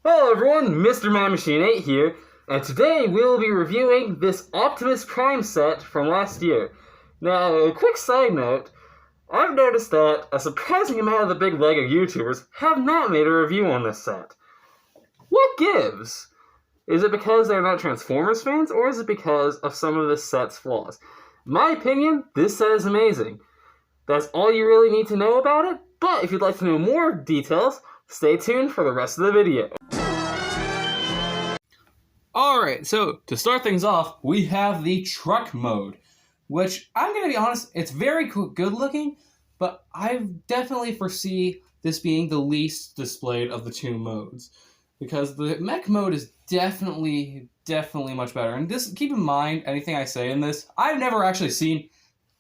Hello everyone, Mr. Man Machine 8 here, and today we'll be reviewing this Optimus Prime set from last year. Now, a quick side note, I've noticed that a surprising amount of the big LEGO YouTubers have not made a review on this set. What gives? Is it because they're not Transformers fans, or is it because of some of this set's flaws? In my opinion, this set is amazing. That's all you really need to know about it, but if you'd like to know more details, stay tuned for the rest of the video. Alright, so to start things off, we have the truck mode, which I'm going to be honest, it's very good looking, but I definitely foresee this being the least displayed of the two modes, because the mech mode is definitely much better. And this, keep in mind, anything I say in this, I've never actually seen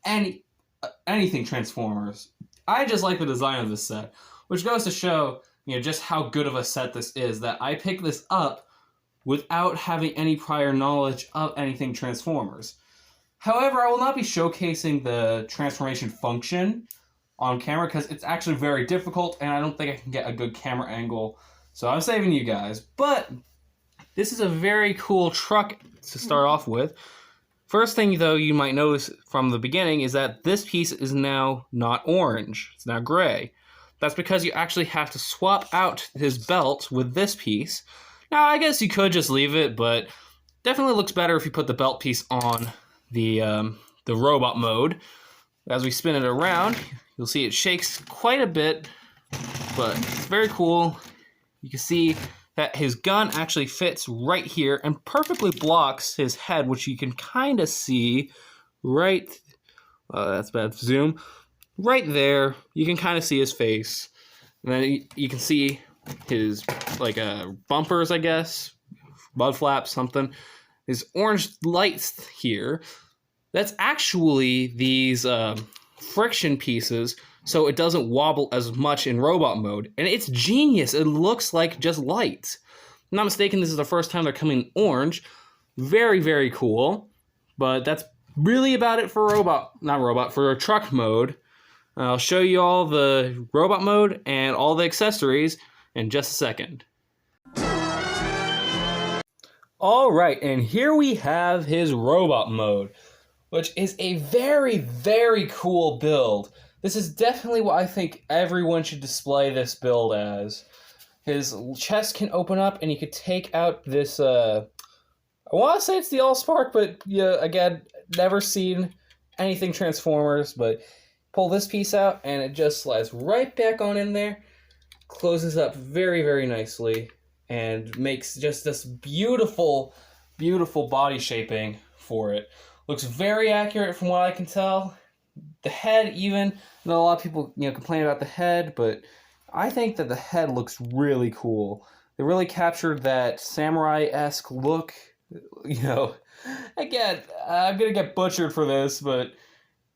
anything Transformers. I just like the design of this set, which goes to show, just how good of a set this is, that I picked this up without having any prior knowledge of anything Transformers. However, I will not be showcasing the transformation function on camera because it's actually very difficult and I don't think I can get a good camera angle, so I'm saving you guys. But this is a very cool truck to start off with. First thing, though, you might notice from the beginning is that this piece is now not orange. It's now gray. That's because you actually have to swap out his belt with this piece. Now, I guess you could just leave it, but definitely looks better if you put the belt piece on the robot mode. As we spin it around, you'll see it shakes quite a bit, but it's very cool. You can see that his gun actually fits right here and perfectly blocks his head, which you can kind of see right, that's bad zoom, right there. You can kind of see his face. And then you can see his, bumpers, I guess, mud flaps, something. His orange lights here, that's actually these friction pieces, so it doesn't wobble as much in robot mode. And it's genius. It looks like just lights. If I'm not mistaken, this is the first time they're coming orange. Very cool. But that's really about it for for truck mode. I'll show you all the robot mode and all the accessories in just a second. Alright, and here we have his robot mode, which is a very cool build. This is definitely what I think everyone should display this build as. His chest can open up and you could take out this, I want to say it's the Allspark, but yeah, again, never seen anything Transformers, but pull this piece out and it just slides right back on in there, closes up very nicely, and makes just this beautiful body shaping for it. Looks very accurate from what I can tell. The head, even, I know a lot of people complain about the head, but I think that the head looks really cool. They really captured that samurai-esque look. Again, I'm gonna get butchered for this, but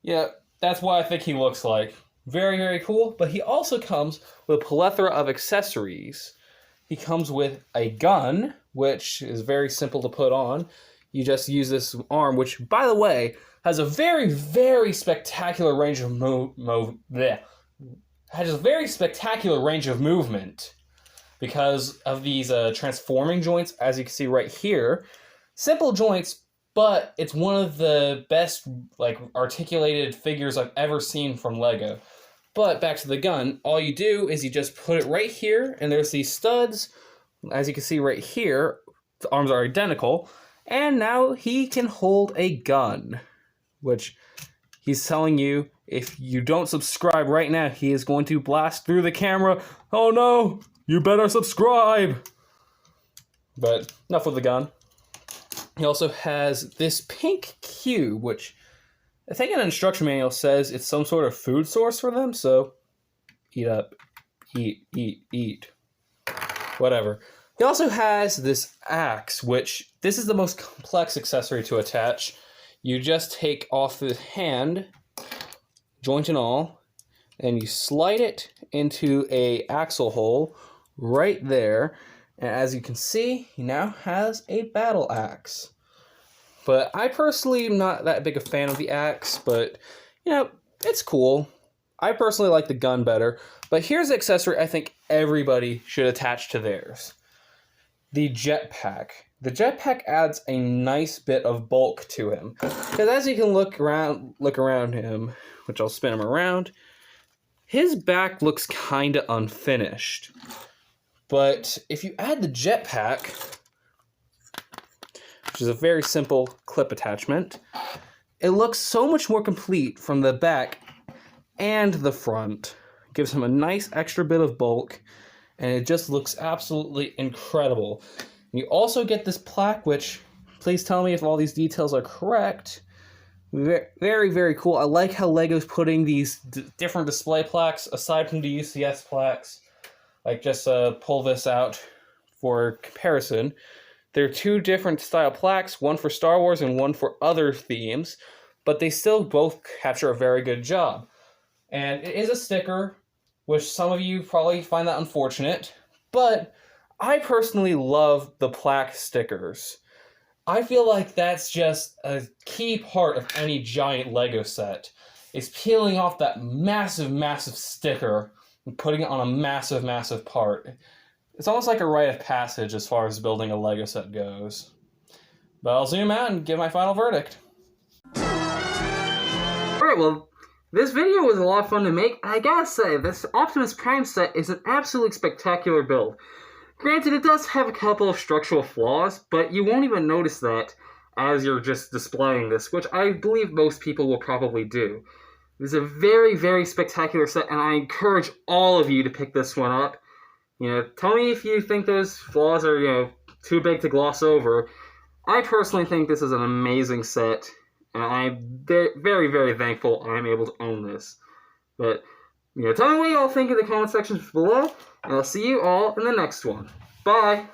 yeah, that's what I think he looks like. Very cool, but he also comes with a plethora of accessories. He comes with a gun, which is very simple to put on. You just use this arm, which, by the way, has a very spectacular range of movement because of these transforming joints, as you can see right here. Simple joints, but it's one of the best articulated figures I've ever seen from LEGO. But back to the gun, all you do is you just put it right here, and there's these studs. As you can see right here, the arms are identical, and now he can hold a gun, which he's telling you, if you don't subscribe right now, he is going to blast through the camera. Oh no, you better subscribe! But enough with the gun. He also has this pink cube, which I think an instruction manual says it's some sort of food source for them, so eat up. Eat. Whatever. He also has this axe, which this is the most complex accessory to attach. You just take off the hand, joint and all, and you slide it into a axle hole right there. And as you can see, he now has a battle axe. But I personally am not that big a fan of the axe, but, it's cool. I personally like the gun better. But here's the accessory I think everybody should attach to theirs. the jetpack. The jetpack adds a nice bit of bulk to him. Because as you can look around him, which I'll spin him around, his back looks kind of unfinished. But if you add the jetpack, which is a very simple clip attachment, it looks so much more complete from the back and the front. It gives him a nice extra bit of bulk, and it just looks absolutely incredible. You also get this plaque, which, please tell me if all these details are correct. Very, very cool. I like how Lego's putting these different display plaques aside from the UCS plaques. Like, just pull this out for comparison. There are two different style plaques, one for Star Wars and one for other themes, but they still both capture a very good job. And it is a sticker, which some of you probably find that unfortunate, but I personally love the plaque stickers. I feel like that's just a key part of any giant Lego set, is peeling off that massive, massive sticker and putting it on a massive, massive part. It's almost like a rite of passage as far as building a Lego set goes. But I'll zoom out and give my final verdict. Alright, well, this video was a lot of fun to make. I gotta say, this Optimus Prime set is an absolutely spectacular build. Granted, it does have a couple of structural flaws, but you won't even notice that as you're just displaying this, which I believe most people will probably do. It's a very, very spectacular set, and I encourage all of you to pick this one up. Tell me if you think those flaws are, too big to gloss over. I personally think this is an amazing set, and I'm very, very thankful I'm able to own this. But, tell me what you all think in the comment section below, and I'll see you all in the next one. Bye!